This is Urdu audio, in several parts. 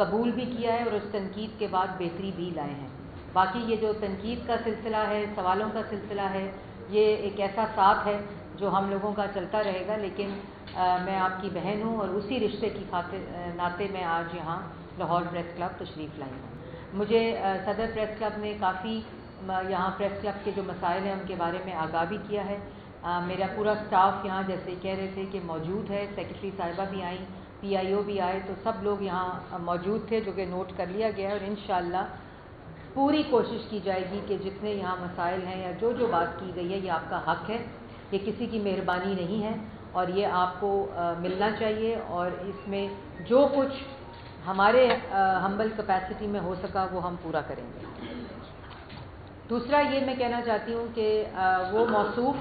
قبول بھی کیا ہے اور اس تنقید کے بعد بہتری بھی لائے ہیں۔ باقی یہ جو تنقید کا سلسلہ ہے، سوالوں کا سلسلہ ہے، یہ ایک ایسا ساتھ ہے جو ہم لوگوں کا چلتا رہے گا، لیکن میں آپ کی بہن ہوں اور اسی رشتے کی ناطے میں آج یہاں لاہور پریس کلب تشریف لائی ہوں۔ مجھے صدر پریس کلب نے کافی یہاں پریس کلب کے جو مسائل ہیں ان کے بارے میں آگاہ بھی کیا ہے۔ میرا پورا سٹاف یہاں جیسے کہہ رہے تھے کہ موجود ہے، سیکرٹری صاحبہ بھی آئیں، پی آئی او بھی آئے، تو سب لوگ یہاں موجود تھے جو کہ نوٹ کر لیا گیا ہے، اور انشاءاللہ پوری کوشش کی جائے گی کہ جتنے یہاں مسائل ہیں یا جو بات کی گئی ہے یہ آپ کا حق ہے، یہ کسی کی مہربانی نہیں ہے اور یہ آپ کو ملنا چاہیے، اور اس میں جو کچھ ہمارے ہمبل کیپیسٹی میں ہو سکا وہ ہم پورا کریں گے۔ دوسرا یہ میں کہنا چاہتی ہوں کہ وہ موصوف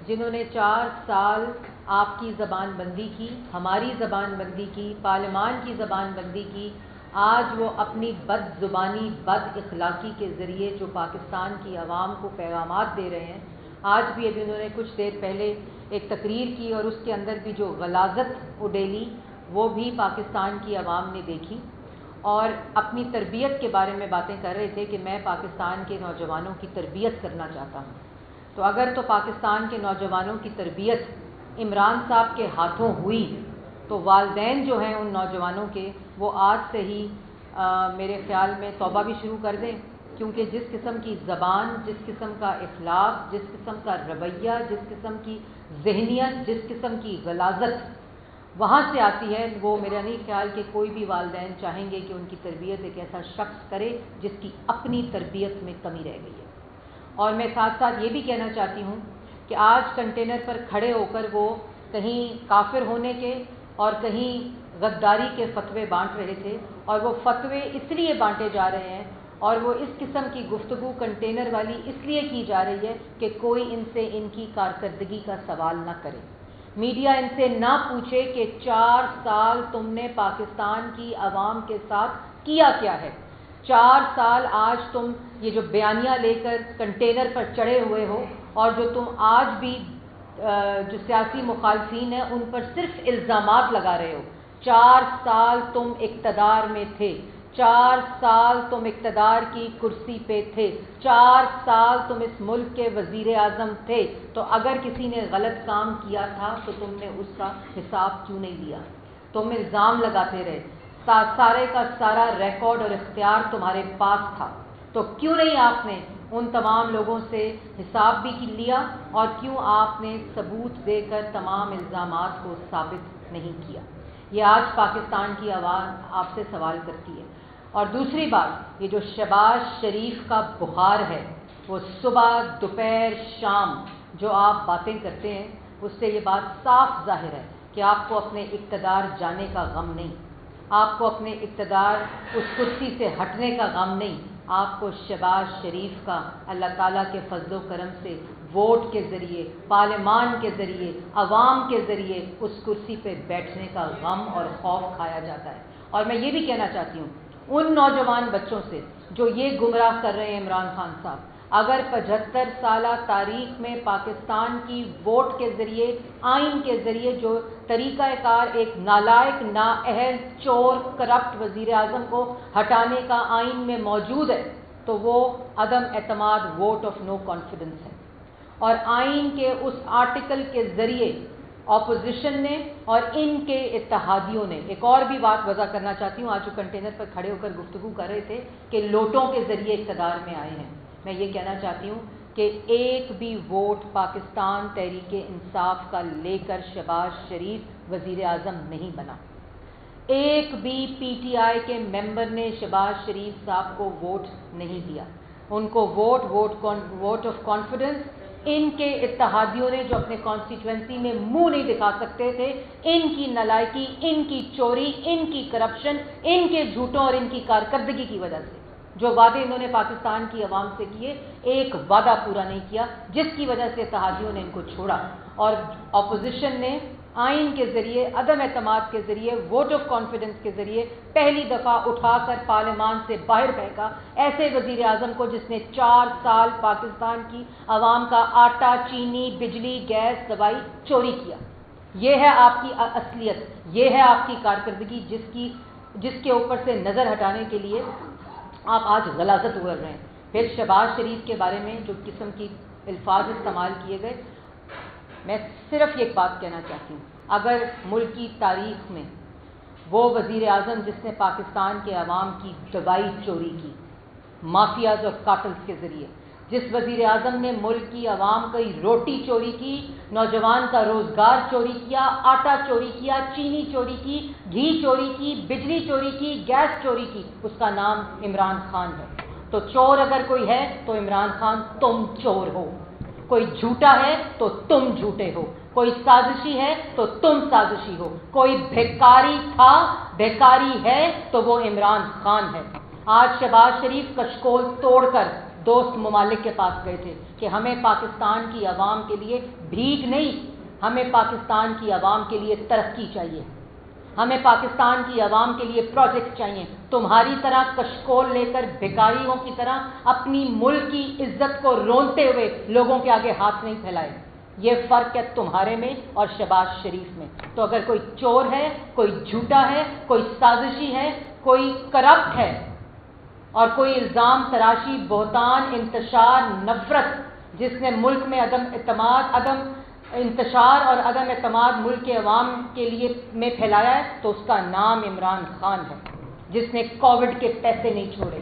جنہوں نے 4 سال آپ کی زبان بندی کی، ہماری زبان بندی کی، پارلیمان کی زبان بندی کی، آج وہ اپنی بد زبانی، بد اخلاقی کے ذریعے جو پاکستان کی عوام کو پیغامات دے رہے ہیں، آج بھی ابھی انہوں نے کچھ دیر پہلے ایک تقریر کی اور اس کے اندر بھی جو غلاظت اڈیلی وہ بھی پاکستان کی عوام نے دیکھی، اور اپنی تربیت کے بارے میں باتیں کر رہے تھے کہ میں پاکستان کے نوجوانوں کی تربیت کرنا چاہتا ہوں۔ تو اگر تو پاکستان کے نوجوانوں کی تربیت عمران صاحب کے ہاتھوں ہوئی تو والدین جو ہیں ان نوجوانوں کے، وہ آج سے ہی میرے خیال میں توبہ بھی شروع کر دیں، کیونکہ جس قسم کی زبان، جس قسم کا اخلاق، جس قسم کا رویہ، جس قسم کی ذہنیت، جس قسم کی غلاظت وہاں سے آتی ہے، وہ میرا نہیں خیال کہ کوئی بھی والدین چاہیں گے کہ ان کی تربیت ایک ایسا شخص کرے جس کی اپنی تربیت میں کمی رہ گئی ہے۔ اور میں ساتھ ساتھ یہ بھی کہنا چاہتی ہوں کہ آج کنٹینر پر کھڑے ہو کر وہ کہیں کافر ہونے کے اور کہیں غداری کے فتوے بانٹ رہے تھے، اور وہ فتوے اس لیے بانٹے جا رہے ہیں اور وہ اس قسم کی گفتگو کنٹینر والی اس لیے کی جا رہی ہے کہ کوئی ان سے ان کی کارکردگی کا سوال نہ کرے، میڈیا ان سے نہ پوچھے کہ 4 سال تم نے پاکستان کی عوام کے ساتھ کیا کیا ہے۔ 4 سال آج تم یہ جو بیانیہ لے کر کنٹینر پر چڑھے ہوئے ہو، اور جو تم آج بھی جو سیاسی مخالفین ہیں ان پر صرف الزامات لگا رہے ہو۔ 4 سال تم اقتدار میں تھے، 4 سال تم اقتدار کی کرسی پہ تھے، 4 سال تم اس ملک کے وزیر اعظم تھے، تو اگر کسی نے غلط کام کیا تھا تو تم نے اس کا حساب کیوں نہیں لیا؟ تم الزام لگاتے رہے، سارے کا سارا ریکارڈ اور اختیار تمہارے پاس تھا، تو کیوں نہیں آپ نے ان تمام لوگوں سے حساب بھی لیا، اور کیوں آپ نے ثبوت دے کر تمام الزامات کو ثابت نہیں کیا؟ یہ آج پاکستان کی عوام آپ سے سوال کرتی ہے۔ اور دوسری بات، یہ جو شہباز شریف کا بخار ہے، وہ صبح دوپہر شام جو آپ باتیں کرتے ہیں، اس سے یہ بات صاف ظاہر ہے کہ آپ کو اپنے اقتدار جانے کا غم نہیں، آپ کو اپنے اقتدار اس کرسی سے ہٹنے کا غم نہیں، آپ کو شہباز شریف کا اللہ تعالیٰ کے فضل و کرم سے ووٹ کے ذریعے، پارلیمان کے ذریعے، عوام کے ذریعے اس کرسی پہ بیٹھنے کا غم اور خوف کھایا جاتا ہے۔ اور میں یہ بھی کہنا چاہتی ہوں ان نوجوان بچوں سے جو یہ گمراہ کر رہے ہیں عمران خان صاحب، اگر 75 سالہ تاریخ میں پاکستان کی ووٹ کے ذریعے، آئین کے ذریعے جو طریقہ کار ایک نالائق، نااہل، چور، کرپٹ وزیر اعظم کو ہٹانے کا آئین میں موجود ہے، تو وہ عدم اعتماد، ووٹ آف نو کانفیڈنس ہے۔ اور آئین کے اس آرٹیکل کے ذریعے اپوزیشن نے اور ان کے اتحادیوں نے، ایک اور بھی بات وضع کرنا چاہتی ہوں، آج جو کنٹینر پر کھڑے ہو کر گفتگو کر رہے تھے کہ لوٹوں کے ذریعے اقتدار میں آئے ہیں، میں یہ کہنا چاہتی ہوں کہ ایک بھی ووٹ پاکستان تحریک انصاف کا لے کر شہباز شریف وزیر اعظم نہیں بنا، ایک بھی پی ٹی آئی کے ممبر نے شہباز شریف صاحب کو ووٹ نہیں دیا، ان کو ووٹ آف کانفیڈنس ان کے اتحادیوں نے جو اپنے کانسٹیٹوئنسی میں منہ نہیں دکھا سکتے تھے، ان کی نالائکی، ان کی چوری، ان کی کرپشن، ان کے جھوٹوں اور ان کی کارکردگی کی وجہ سے، جو وعدے انہوں نے پاکستان کی عوام سے کیے، ایک وعدہ پورا نہیں کیا، جس کی وجہ سے اتحادیوں نے ان کو چھوڑا، اور اپوزیشن نے آئین کے ذریعے، عدم اعتماد کے ذریعے، ووٹ آف کانفیڈنس کے ذریعے پہلی دفعہ اٹھا کر پارلیمان سے باہر پھینکا ایسے وزیر اعظم کو جس نے 4 سال پاکستان کی عوام کا آٹا، چینی، بجلی، گیس، دوائی چوری کیا۔ یہ ہے آپ کی اصلیت، یہ ہے آپ کی کارکردگی جس کی جس کے اوپر سے نظر ہٹانے کے لیے آپ آج غلاظت اگل رہے ہیں. پھر شہباز شریف کے بارے میں جو قسم کی الفاظ استعمال کیے گئے، میں صرف ایک بات کہنا چاہتی ہوں، اگر ملک کی تاریخ میں وہ وزیر اعظم جس نے پاکستان کے عوام کی دوائی چوری کی مافیاز اور قاتلز کے ذریعے، جس وزیر اعظم نے ملک کی عوام کی روٹی چوری کی، نوجوان کا روزگار چوری کیا، آٹا چوری کیا، چینی چوری کی، گھی چوری کی، بجلی چوری کی، گیس چوری کی، اس کا نام عمران خان ہے. تو چور اگر کوئی ہے تو عمران خان تم چور ہو. کوئی جھوٹا ہے تو تم جھوٹے ہو. کوئی سازشی ہے تو تم سازشی ہو. کوئی بھیکاری تھا، بھیکاری ہے تو وہ عمران خان ہے. آج شہباز شریف کشکول توڑ کر دوست ممالک کے پاس گئے تھے کہ ہمیں پاکستان کی عوام کے لیے بھیک نہیں، ہمیں پاکستان کی عوام کے لیے ترقی چاہیے، ہمیں پاکستان کی عوام کے لیے پروجیکٹ چاہیے. تمہاری طرح کشکول لے کر بھکاریوں کی طرح اپنی ملک کی عزت کو رونتے ہوئے لوگوں کے آگے ہاتھ نہیں پھیلائے. یہ فرق ہے تمہارے میں اور شہباز شریف میں. تو اگر کوئی چور ہے، کوئی جھوٹا ہے، کوئی سازشی ہے، کوئی کرپٹ ہے اور کوئی الزام تراشی، بہتان، انتشار، نفرت جس نے ملک میں عدم انتشار اور عدم اعتماد ملک کے عوام کے لیے میں پھیلایا ہے، تو اس کا نام عمران خان ہے. جس نے کووڈ کے پیسے نہیں چھوڑے،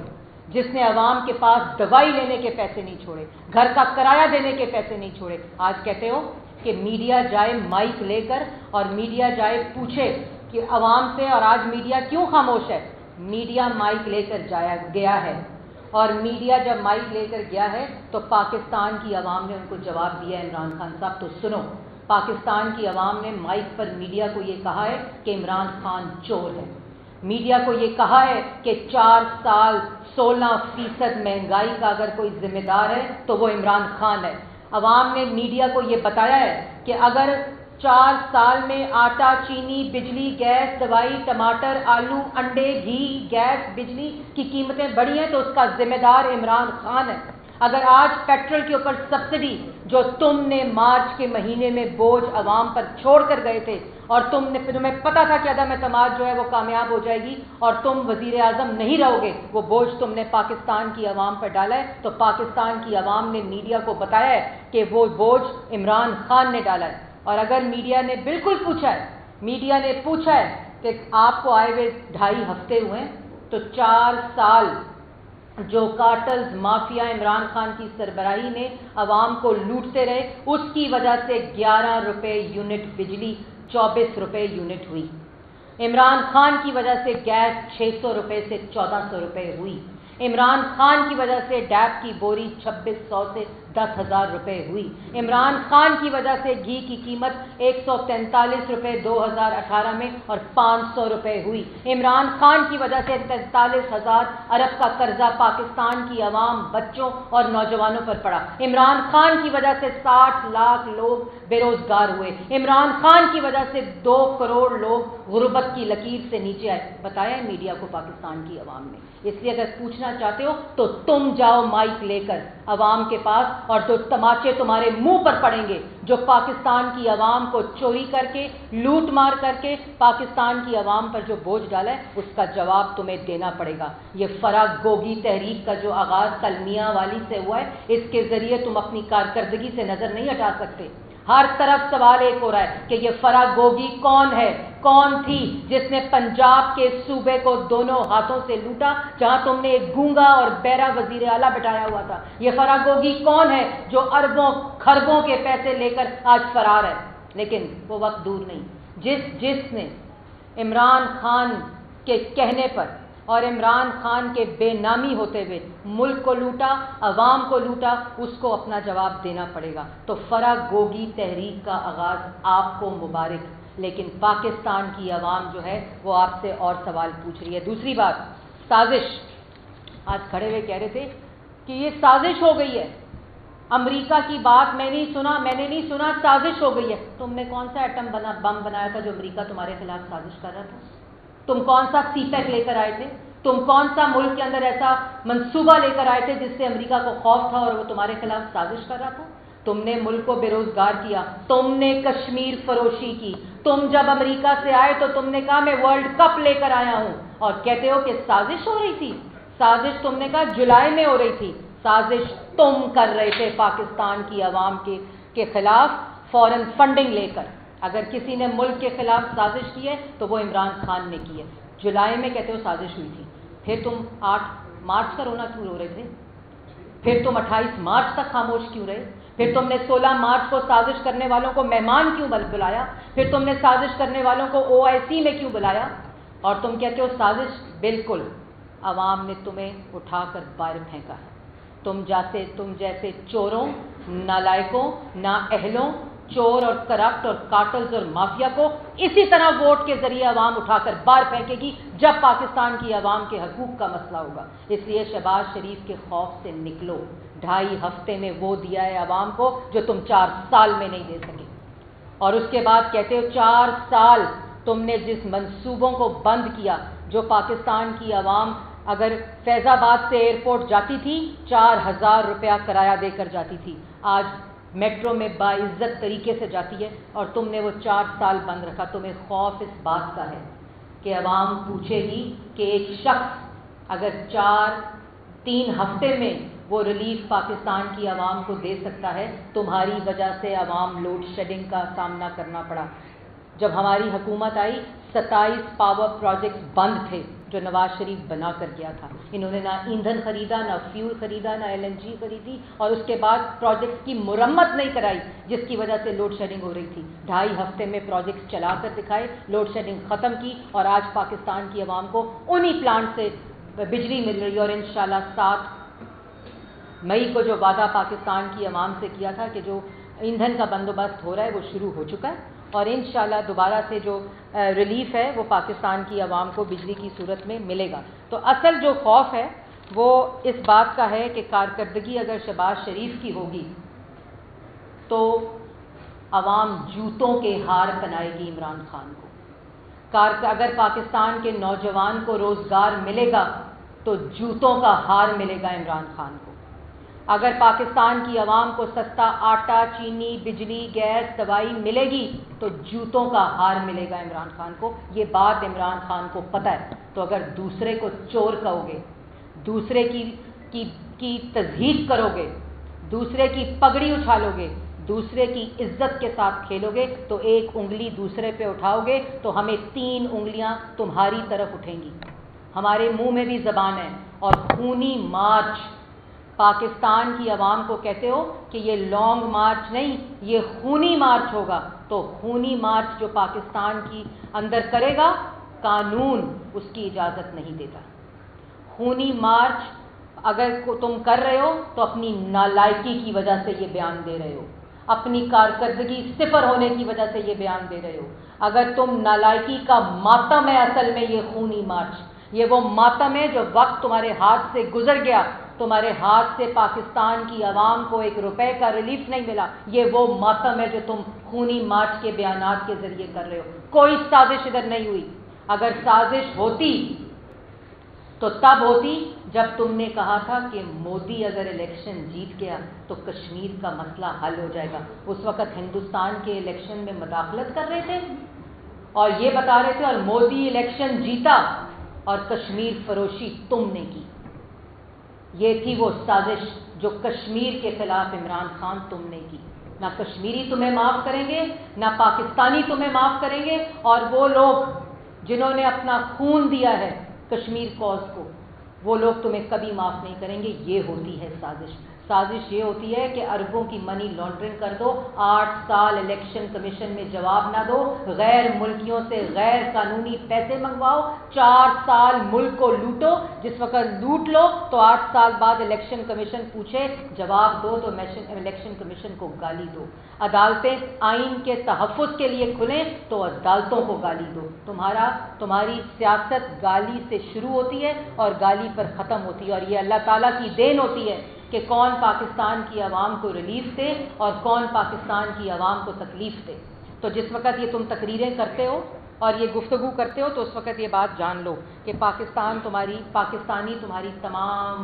جس نے عوام کے پاس دوائی لینے کے پیسے نہیں چھوڑے، گھر کا کرایہ دینے کے پیسے نہیں چھوڑے. آج کہتے ہو کہ میڈیا جائے مائک لے کر اور میڈیا جائے پوچھے کہ عوام سے، اور آج میڈیا کیوں خاموش ہے؟ میڈیا مائک لے کر گیا ہے، اور میڈیا جب مائک لے کر گیا ہے تو پاکستان کی عوام نے ان کو جواب دیا ہے. عمران خان صاحب تو سنو، پاکستان کی عوام نے مائک پر میڈیا کو یہ کہا ہے کہ عمران خان چور ہے. میڈیا کو یہ کہا ہے کہ 4 سال 16% مہنگائی کا اگر کوئی ذمہ دار ہے تو وہ عمران خان ہے. عوام نے میڈیا کو یہ بتایا ہے کہ اگر 4 سال میں آٹا، چینی، بجلی، گیس، دوائی، ٹماٹر، آلو، انڈے، گھی، گیس، بجلی کی قیمتیں بڑھی ہیں تو اس کا ذمہ دار عمران خان ہے. اگر آج پیٹرول کے اوپر سبسڈی جو تم نے مارچ کے مہینے میں بوجھ عوام پر چھوڑ کر گئے تھے، اور تمہیں پتا تھا کہ عدم اعتماد جو ہے وہ کامیاب ہو جائے گی اور تم وزیر اعظم نہیں رہو گے، وہ بوجھ تم نے پاکستان کی عوام پر ڈالا ہے. تو پاکستان کی عوام نے میڈیا کو بتایا ہے کہ وہ بوجھ عمران خان نے ڈالا ہے. اور اگر میڈیا نے بالکل پوچھا ہے، میڈیا نے پوچھا ہے کہ آپ کو آئے ہوئے 2.5 ہفتے ہوئے ہیں، تو 4 سال جو کارٹلز مافیا عمران خان کی سربراہی میں عوام کو لوٹتے رہے، اس کی وجہ سے 11 روپے یونٹ بجلی 24 روپے یونٹ ہوئی. عمران خان کی وجہ سے گیس 600 روپے سے 1400 روپے ہوئی. عمران خان کی وجہ سے ڈیپ کی بوری 2600 سے 10,000 روپے ہوئی. عمران خان کی وجہ سے گھی کی قیمت 143 روپے 2018 میں اور 500 روپے ہوئی. عمران خان کی وجہ سے 43,000 ارب کا قرضہ پاکستان کی عوام، بچوں اور نوجوانوں پر پڑا. عمران خان کی وجہ سے 60 لاکھ لوگ بے روزگار ہوئے. عمران خان کی وجہ سے 2 کروڑ لوگ غربت کی لکیر سے نیچے آئے. بتایا میڈیا کو پاکستان کی عوام نے. اس لیے اگر پوچھنا چاہتے ہو تو تم جاؤ مائک لے کر عوام کے پاس، اور جو تماچے تمہارے منہ پر پڑیں گے جو پاکستان کی عوام کو چوری کر کے، لوٹ مار کر کے پاکستان کی عوام پر جو بوجھ ڈالا ہے، اس کا جواب تمہیں دینا پڑے گا. یہ فرا گوگی تحریک کا جو آغاز کل میاں والی سے ہوا ہے، اس کے ذریعے تم اپنی کارکردگی سے نظر نہیں ہٹا سکتے. ہر طرف سوال ایک ہو رہا ہے کہ یہ فرا گوگی کون ہے، کون تھی جس نے پنجاب کے صوبے کو دونوں ہاتھوں سے لوٹا، جہاں تم نے ایک گونگا اور بہرا وزیر اعلیٰ بٹھایا ہوا تھا. یہ فرا گوگی کون ہے جو اربوں خربوں کے پیسے لے کر آج فرار ہے. لیکن وہ وقت دور نہیں جس نے عمران خان کے کہنے پر اور عمران خان کے بے نامی ہوتے ہوئے ملک کو لوٹا، عوام کو لوٹا، اس کو اپنا جواب دینا پڑے گا. تو فرا گوگی تحریک کا آغاز آپ کو مبارک، لیکن پاکستان کی عوام جو ہے وہ آپ سے اور سوال پوچھ رہی ہے. دوسری بات، سازش. آج کھڑے ہوئے کہہ رہے تھے کہ یہ سازش ہو گئی ہے، امریکہ کی بات میں نے نہیں سنا، سازش ہو گئی ہے. تم نے کون سا ایٹم بم بنایا تھا جو امریکہ تمہارے خلاف سازش کر رہا تھا؟ تم کون سا سی پیک لے کر آئے تھے؟ تم کون سا ملک کے اندر ایسا منصوبہ لے کر آئے تھے جس سے امریکہ کو خوف تھا اور وہ تمہارے خلاف سازش کر رہا تھا؟ تم نے ملک کو بے روزگار کیا، تم نے کشمیر فروشی کی. تم جب امریکہ سے آئے تو تم نے کہا میں ورلڈ کپ لے کر آیا ہوں. اور کہتے ہو کہ سازش ہو رہی تھی. سازش تم نے کہا جولائی میں ہو رہی تھی. سازش تم کر رہے تھے پاکستان کی عوام کے خلاف فوراً فنڈنگ لے کر. اگر کسی نے ملک کے خلاف سازش کی ہے تو وہ عمران خان نے کی ہے. جولائی میں کہتے ہو سازش ہوئی تھی. پھر تم 8 مارچ کا رونا کیوں رو رہے تھے؟ پھر تم 28 مارچ تک خاموش کیوں رہے؟ پھر تم نے 16 مارچ کو سازش کرنے والوں کو مہمان کیوں بلایا؟ پھر تم نے سازش کرنے والوں کو OIC میں کیوں بلایا؟ اور تم کہتے ہو سازش. بالکل عوام نے تمہیں اٹھا کر باہر پھینکا ہے. تم جیسے چوروں، نالائقوں، نااہلوں، چور اور کرپٹ اور کارٹلز اور مافیا کو اسی طرح ووٹ کے ذریعے عوام اٹھا کر باہر پھینکے گی جب پاکستان کی عوام کے حقوق کا مسئلہ ہوگا. اس لیے شہباز شریف کے خوف سے نکلو. 2.5 ہفتے میں وہ دیا ہے عوام کو جو تم 4 سال میں نہیں دے سکے. اور اس کے بعد کہتے ہو 4 سال تم نے جس منصوبوں کو بند کیا، جو پاکستان کی عوام اگر فیض آباد سے ایئرپورٹ جاتی تھی 4,000 روپیہ کرایہ دے کر جاتی تھی، آج میٹرو میں باعزت طریقے سے جاتی ہے، اور تم نے وہ 4 سال بند رکھا. تمہیں خوف اس بات کا ہے کہ عوام پوچھے گی کہ ایک شخص اگر 3 ہفتے میں وہ ریلیف پاکستان کی عوام کو دے سکتا ہے، تمہاری وجہ سے عوام لوڈ شیڈنگ کا سامنا کرنا پڑا. جب ہماری حکومت آئی 27 پاور پروجیکٹس بند تھے جو نواز شریف بنا کر گیا تھا. انہوں نے نہ ایندھن خریدا، نہ فیول خریدا، نہ LNG خریدی، اور اس کے بعد پروجیکٹس کی مرمت نہیں کرائی جس کی وجہ سے لوڈ شیڈنگ ہو رہی تھی. 2.5 ہفتے میں پروجیکٹس چلا کر دکھائے، لوڈ شیڈنگ ختم کی، اور آج پاکستان کی عوام کو انہی پلانٹ سے بجلی مل رہی ہے. اور انشاءاللہ 7 مئی کو جو وعدہ پاکستان کی عوام سے کیا تھا کہ جو ایندھن کا بندوبست ہو رہا ہے وہ شروع ہو چکا ہے، اور انشاءاللہ دوبارہ سے جو ریلیف ہے وہ پاکستان کی عوام کو بجلی کی صورت میں ملے گا. تو اصل جو خوف ہے وہ اس بات کا ہے کہ کارکردگی اگر شہباز شریف کی ہوگی تو عوام جوتوں کے ہار پہنائے گی عمران خان کو. اگر پاکستان کے نوجوان کو روزگار ملے گا تو جوتوں کا ہار ملے گا عمران خان کو. اگر پاکستان کی عوام کو سستا آٹا، چینی، بجلی، گیس، دوائی ملے گی تو جوتوں کا ہار ملے گا عمران خان کو. یہ بات عمران خان کو پتہ ہے. تو اگر دوسرے کو چور کہو گے، دوسرے کی تضحیک کرو گے، دوسرے کی پگڑی اچھالو گے، دوسرے کی عزت کے ساتھ کھیلو گے، تو ایک انگلی دوسرے پہ اٹھاؤ گے تو ہمیں 3 انگلیاں تمہاری طرف اٹھیں گی. ہمارے منہ میں بھی زبان ہے. اور خونی مارچ پاکستان کی عوام کو کہتے ہو کہ یہ لانگ مارچ نہیں، یہ خونی مارچ ہوگا. تو خونی مارچ جو پاکستان کی اندر کرے گا قانون اس کی اجازت نہیں دیتا. خونی مارچ اگر تم کر رہے ہو تو اپنی نالائکی کی وجہ سے یہ بیان دے رہے ہو، اپنی کارکردگی 0 ہونے کی وجہ سے یہ بیان دے رہے ہو. اگر تم نالائکی کا ماتم ہے اصل میں یہ خونی مارچ، یہ وہ ماتم ہے جو وقت تمہارے ہاتھ سے گزر گیا، تمہارے ہاتھ سے پاکستان کی عوام کو 1 روپے کا ریلیف نہیں ملا. یہ وہ ماتم ہے جو تم خونی مارچ کے بیانات کے ذریعے کر رہے ہو. کوئی سازش ادھر نہیں ہوئی. اگر سازش ہوتی تو تب ہوتی جب تم نے کہا تھا کہ مودی اگر الیکشن جیت گیا تو کشمیر کا مسئلہ حل ہو جائے گا. اس وقت ہندوستان کے الیکشن میں مداخلت کر رہے تھے اور یہ بتا رہے تھے، اور مودی الیکشن جیتا اور کشمیر فروشی تم نے کی. یہ تھی وہ سازش جو کشمیر کے خلاف عمران خان تم نے کی. نہ کشمیری تمہیں معاف کریں گے، نہ پاکستانی تمہیں معاف کریں گے، اور وہ لوگ جنہوں نے اپنا خون دیا ہے کشمیر کوز کو، وہ لوگ تمہیں کبھی معاف نہیں کریں گے. یہ ہوتی ہے سازش. سازش یہ ہوتی ہے کہ اربوں کی منی لانڈرنگ کر دو، 8 سال الیکشن کمیشن میں جواب نہ دو، غیر ملکیوں سے غیر قانونی پیسے منگواؤ، 4 سال ملک کو لوٹو. جس وقت لوٹ لو تو 8 سال بعد الیکشن کمیشن پوچھے جواب دو تو الیکشن کمیشن کو گالی دو. عدالتیں آئین کے تحفظ کے لیے کھلیں تو عدالتوں کو گالی دو. تمہاری سیاست گالی سے شروع ہوتی ہے اور گالی پر ختم ہوتی ہے. اور یہ اللہ تعالیٰ کی دین ہوتی ہے کہ کون پاکستان کی عوام کو ریلیف دے اور کون پاکستان کی عوام کو تکلیف دے. تو جس وقت یہ تم تقریریں کرتے ہو اور یہ گفتگو کرتے ہو تو اس وقت یہ بات جان لو کہ پاکستانی تمہاری تمام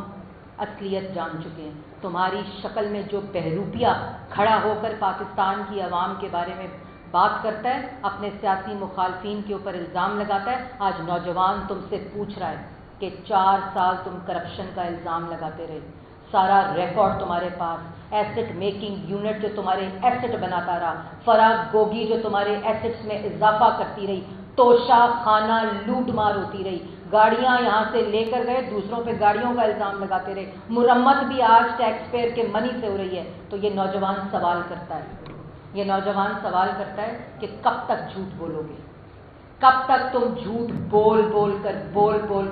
اصلیت جان چکے ہیں. تمہاری شکل میں جو بہروپیہ کھڑا ہو کر پاکستان کی عوام کے بارے میں بات کرتا ہے، اپنے سیاسی مخالفین کے اوپر الزام لگاتا ہے. آج نوجوان تم سے پوچھ رہا ہے کہ 4 سال تم کرپشن کا الزام لگاتے رہے، سارا ریکارڈ تمہارے پاس، ایسٹ میکنگ یونٹ جو تمہارے ایسٹ بناتا رہا، فراغ گوگی جو تمہارے ایسٹس میں اضافہ کرتی رہی، توشہ خانہ لوٹ مار ہوتی رہی، گاڑیاں یہاں سے لے کر گئے، دوسروں پہ گاڑیوں کا الزام لگاتے رہے، مرمت بھی آج ٹیکس پیئر کے منی سے ہو رہی ہے. تو یہ نوجوان سوال کرتا ہے، یہ نوجوان سوال کرتا ہے کہ کب تک جھوٹ بولو گے، کب تک تم جھوٹ بول بول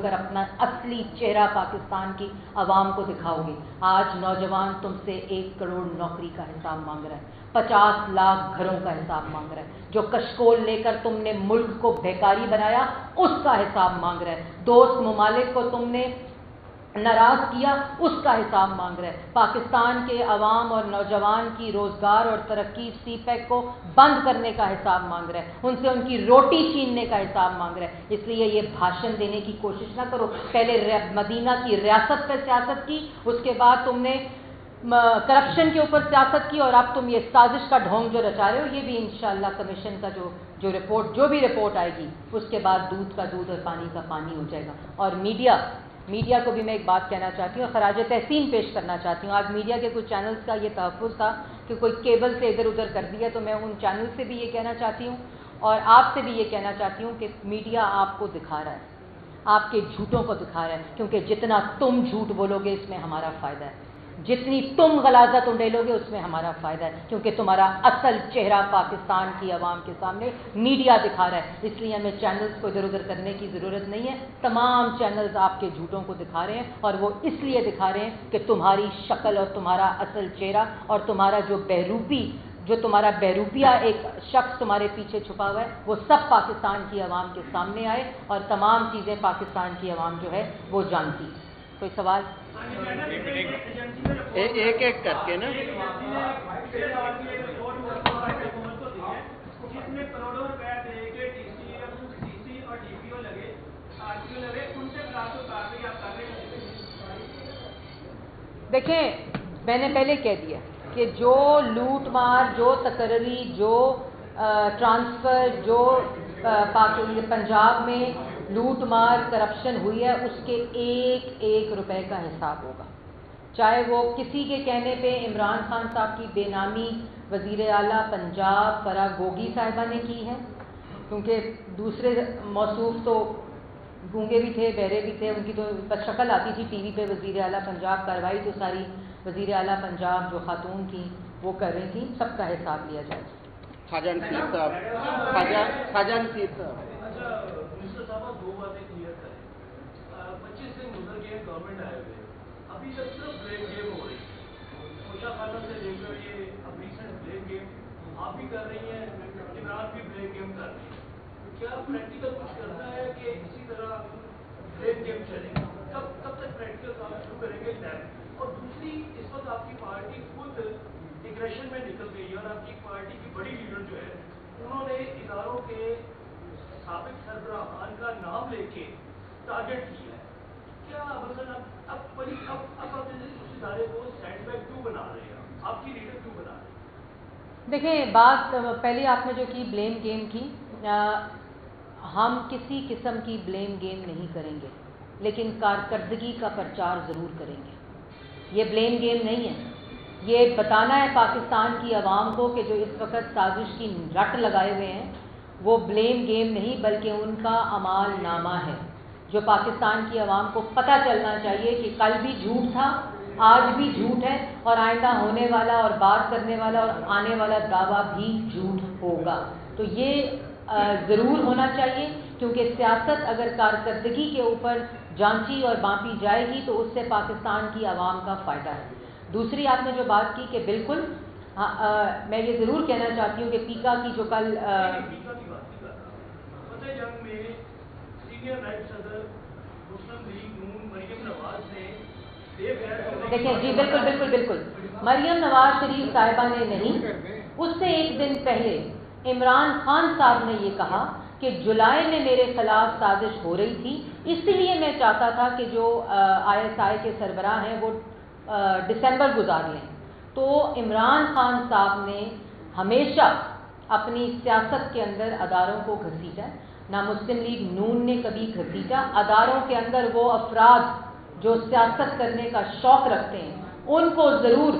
کر اپنا اصلی چہرہ پاکستان کی عوام کو دکھاؤ گے. آج نوجوان تم سے 1 کروڑ نوکری کا حساب مانگ رہا ہے، 50 لاکھ گھروں کا حساب مانگ رہا ہے، جو کشکول لے کر تم نے ملک کو بھیکاری بنایا اس کا حساب مانگ رہا ہے، دوست ممالک کو تم نے ناراض کیا اس کا حساب مانگ رہا ہے، پاکستان کے عوام اور نوجوان کی روزگار اور ترقی سی پیک کو بند کرنے کا حساب مانگ رہا ہے، ان سے ان کی روٹی چھیننے کا حساب مانگ رہا ہے. اس لیے یہ بھاشن دینے کی کوشش نہ کرو. پہلے مدینہ کی ریاست پہ سیاست کی، اس کے بعد تم نے کرپشن کے اوپر سیاست کی، اور اب تم یہ سازش کا ڈھونگ جو رچا رہے ہو، یہ بھی انشاءاللہ کمیشن کا جو رپورٹ آئے گی اس کے بعد دودھ کا دودھ اور پانی کا پانی ہو جائے گا. اور میڈیا کو بھی میں ایک بات کہنا چاہتی ہوں، خراج تحسین پیش کرنا چاہتی ہوں. آج میڈیا کے کچھ چینلز کا یہ تحفظ تھا کہ کوئی کیبل سے ادھر ادھر کر دیا، تو میں ان چینل سے بھی یہ کہنا چاہتی ہوں اور آپ سے بھی یہ کہنا چاہتی ہوں کہ میڈیا آپ کو دکھا رہا ہے، آپ کے جھوٹوں کو دکھا رہا ہے، کیونکہ جتنا تم جھوٹ بولو گے اس میں ہمارا فائدہ ہے، جتنی تم غلاظت انڈیلو گے اس میں ہمارا فائدہ ہے، کیونکہ تمہارا اصل چہرہ پاکستان کی عوام کے سامنے میڈیا دکھا رہا ہے. اس لیے ہمیں چینلز کو ادھر ادھر کرنے کی ضرورت نہیں ہے. تمام چینلز آپ کے جھوٹوں کو دکھا رہے ہیں، اور وہ اس لیے دکھا رہے ہیں کہ تمہاری شکل اور تمہارا اصل چہرہ اور تمہارا جو تمہارا بہروپیہ ایک شخص تمہارے پیچھے چھپا ہوا ہے، وہ سب پاکستان کی عوام کے سامنے آئے، اور تمام چیزیں پاکستان کی عوام جو ہے وہ جانتی. کوئی سوال؟ ایک ایک کر کے نا. دیکھیں، میں نے پہلے کہہ دیا کہ جو لوٹ مار، جو تقرری، جو ٹرانسفر، جو پنجاب میں لوٹ مار کرپشن ہوئی ہے، اس کے 1 روپے کا حساب ہوگا. چاہے وہ کسی کے کہنے پہ عمران خان صاحب کی بے نامی وزیر اعلیٰ پنجاب فراغ گوگی صاحبہ نے کی ہے، کیونکہ دوسرے موصوف تو گونگے بھی تھے، بہرے بھی تھے، ان کی تو بس شکل آتی تھی ٹی وی پہ وزیر اعلیٰ پنجاب، کارروائی تو ساری وزیر اعلیٰ پنجاب جو خاتون تھیں وہ کر رہی تھیں. سب کا حساب لیا جائے. خواجہ نصیر صاحب. منسٹر صاحب 2 باتیں کلیئر کریں. 25 دن گزر گئے گورنمنٹ آئے ہوئے، ابھی تک صرف بلیم گیم ہو رہی ہے. توشہ خانہ سے لے کر یہ اب ریسنٹ بلیم گیم آپ بھی کر رہی ہیں، عمران بھی بلیم گیم کر رہی ہیں. کیا پریکٹیکل کچھ کرنا ہے کہ اسی طرح بلیم گیم چلے گا؟ کب تک پریکٹیکل کام شروع کریں گے؟ اور دوسری، اس وقت آپ کی پارٹی خود ایگریشن میں نکل گئی ہے، اور آپ کی پارٹی کی بڑی لیڈر جو ہے انہوں نے اداروں کے سابق سربراہان کا نام لے کے ٹارگٹ کیا ہے. کیا مثلا اب اس ادارے کو سینڈ بیگ کیوں بنا رہے ہیں؟ آپ کی لیڈر کیوں بنا رہے ہیں؟ دیکھیں، بات پہلے آپ نے جو کی بلیم گیم کی، ہم کسی قسم کی بلیم گیم نہیں کریں گے، لیکن کارکردگی کا پرچار ضرور کریں گے. یہ بلیم گیم نہیں ہے، یہ بتانا ہے پاکستان کی عوام کو کہ جو اس وقت سازش کی رٹ لگائے ہوئے ہیں وہ بلیم گیم نہیں بلکہ ان کا اعمال نامہ ہے، جو پاکستان کی عوام کو پتہ چلنا چاہیے کہ کل بھی جھوٹ تھا، آج بھی جھوٹ ہے، اور آئندہ ہونے والا اور بات کرنے والا اور آنے والا دعویٰ بھی جھوٹ ہوگا. تو یہ ضرور ہونا چاہیے، کیونکہ سیاست اگر کارکردگی کے اوپر جانچی اور بانپی جائے گی تو اس سے پاکستان کی عوام کا فائدہ ہے. دوسری آپ نے جو بات کی کہ بالکل میں یہ ضرور کہنا چاہتی ہوں کہ پیکا کی جو کل جنگ میں سینئر نائب صدر مسلم لیگ نون مریم نواز نے دیکھیں جی بالکل مریم نواز شریف صاحبہ نے نہیں، اس سے 1 دن پہلے عمران خان صاحب نے یہ کہا کہ جولائی میں میرے خلاف سازش ہو رہی تھی، اس لیے میں چاہتا تھا کہ جو ISI کے سربراہ ہیں وہ دسمبر گزار لیں. تو عمران خان صاحب نے ہمیشہ اپنی سیاست کے اندر اداروں کو گھسیٹا ہے، نہ مسلم لیگ نون نے کبھی گھسیٹا۔ اداروں کے اندر وہ افراد جو سیاست کرنے کا شوق رکھتے ہیں ان کو ضرور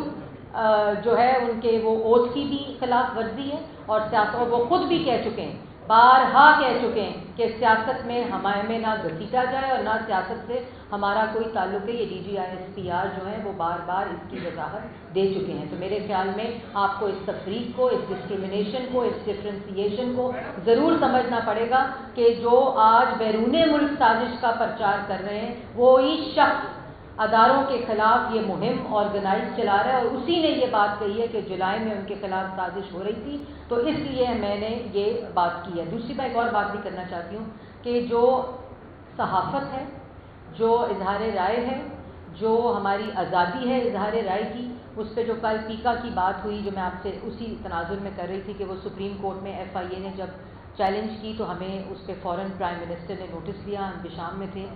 جو ہے ان کے وہ اوتھ کی بھی خلاف ورزی ہے، اور سیاست وہ خود بھی کہہ چکے ہیں، بارہا کہہ چکے ہیں کہ سیاست میں ہمیں نہ گھسیٹا جائے اور نہ سیاست سے ہمارا کوئی تعلق ہے۔ یہ DGISPR جو ہیں وہ بار بار اس کی وضاحت دے چکے ہیں۔ تو میرے خیال میں آپ کو اس تفریق کو، اس ڈسکرمنیشن کو، اس ڈفرینسیشن کو ضرور سمجھنا پڑے گا کہ جو آج بیرون ملک سازش کا پرچار کر رہے ہیں وہی شخص اداروں کے خلاف یہ مہم آرگنائز چلا رہا ہے، اور اسی نے یہ بات کہی ہے کہ جولائی میں ان کے خلاف سازش ہو رہی تھی، تو اس لیے میں نے یہ بات کی ہے۔ دوسری میں ایک اور بات بھی کرنا چاہتی ہوں کہ جو صحافت ہے، جو اظہار رائے ہے، جو ہماری آزادی ہے اظہار رائے کی، اس پہ جو کل پیکا کی بات ہوئی جو میں آپ سے اسی تناظر میں کر رہی تھی کہ وہ سپریم کورٹ میں FIA نے جب چیلنج کی تو ہمیں اس پہ فوراً پرائم منسٹر نے نوٹس لیا، ہم بشام میں تھے۔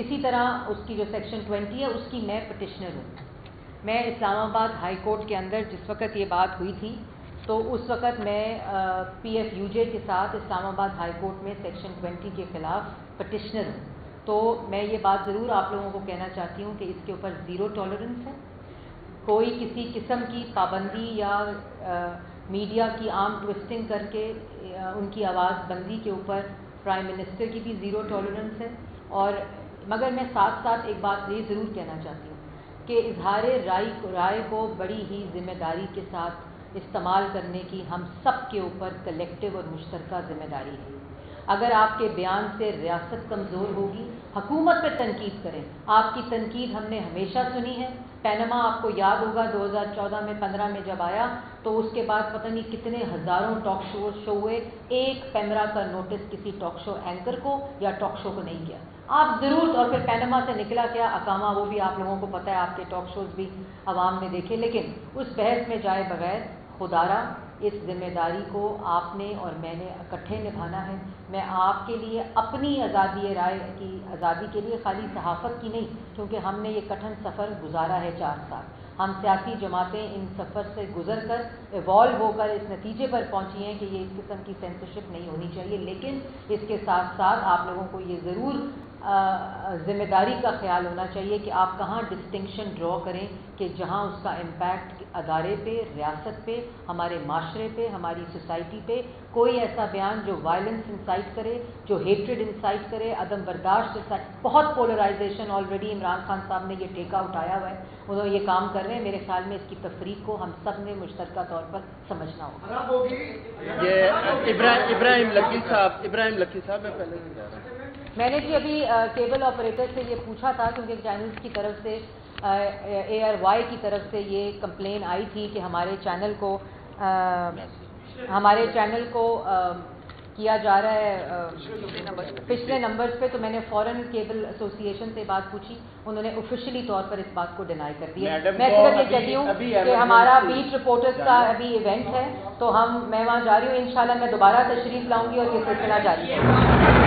اسی طرح اس کی جو سیکشن 20 ہے اس کی میں پٹیشنر ہوں۔ میں اسلام آباد ہائی کورٹ کے اندر جس وقت یہ بات ہوئی تھی تو اس وقت میں PFUJ کے ساتھ اسلام آباد ہائی کورٹ میں سیکشن 20 کے خلاف پٹیشنر ہوں۔ تو میں یہ بات ضرور آپ لوگوں کو کہنا چاہتی ہوں کہ اس کے اوپر زیرو ٹالرنس ہے۔ کوئی کسی قسم کی پابندی یا میڈیا کی عام ٹوسٹنگ کر کے ان کی آواز بندی کے اوپر پرائم منسٹر کی بھی زیرو ٹالرنس ہے۔ اور مگر میں ساتھ ساتھ ایک بات یہ ضرور کہنا چاہتی ہوں کہ اظہار رائے کو بڑی ہی ذمہ داری کے ساتھ استعمال کرنے کی ہم سب کے اوپر کلیکٹیو اور مشترکہ ذمہ داری ہے۔ اگر آپ کے بیان سے ریاست کمزور ہوگی، حکومت پہ تنقید کریں۔ آپ کی تنقید ہم نے ہمیشہ سنی ہے۔ پینما آپ کو یاد ہوگا 2014 میں 15 میں جب آیا تو اس کے بعد پتہ نہیں کتنے ہزاروں ٹاک شو ہوئے، ایک پیمرا کا نوٹس کسی ٹاک شو اینکر کو یا ٹاک شو کو نہیں کیا۔ آپ ضرور، اور پھر پینما سے نکلا کیا اقامہ، وہ بھی آپ لوگوں کو پتہ ہے، آپ کے ٹاک شوز بھی عوام نے دیکھے۔ لیکن اس بحث میں جائے بغیر خدارا اس ذمہ داری کو آپ نے اور میں نے اکٹھے نبھانا ہے۔ میں آپ کے لیے اپنی آزادی رائے کی آزادی کے لیے، خالی صحافت کی نہیں، کیونکہ ہم نے یہ کٹھن سفر گزارا ہے 4 سال، ہم سیاسی جماعتیں ان سفر سے گزر کر ایوالو ہو کر اس نتیجے پر پہنچی ہیں کہ یہ اس قسم کی سینسرشپ نہیں ہونی چاہیے۔ لیکن اس کے ساتھ ساتھ آپ لوگوں کو یہ ضرور ذمہ داری کا خیال ہونا چاہیے کہ آپ کہاں ڈسٹنکشن ڈرا کریں کہ جہاں اس کا امپیکٹ ادارے پہ، ریاست پہ، ہمارے معاشرے پہ، ہماری سوسائٹی پہ کوئی ایسا بیان جو وائلنس انسائٹ کرے، جو ہیٹریڈ انسائٹ کرے، عدم برداشت انسائٹ، بہت پولرائزیشن آلریڈی عمران خان صاحب نے یہ ٹیکہ اٹھایا ہوا ہے، انہوں یہ کام کر رہے ہیں۔ میرے خیال میں اس کی تفریق کو ہم سب نے مشترکہ طور پر سمجھنا ہوگا۔ یہ ابراہیم لکی صاحب میں پہلے سے جا رہا ہوں۔ میں نے جی ابھی کیبل آپریٹر سے یہ پوچھا تھا کیونکہ چینلز کی طرف سے ARY کی طرف سے یہ کمپلین آئی تھی کہ ہمارے چینل کو کیا جا رہا ہے پچھلے نمبرز پہ، تو میں نے فوراً کیبل ایسوسی ایشن سے بات پوچھی، انہوں نے آفیشلی طور پر اس بات کو ڈینائی کر دیا۔ میں صرف یہ کہتی ہوں کہ ہمارا بیٹ رپورٹرز کا ابھی ایونٹ ہے تو میں وہاں جا رہی ہوں، انشاءاللہ میں دوبارہ تشریف لاؤں گی اور یہ سلسلہ جاری ہے۔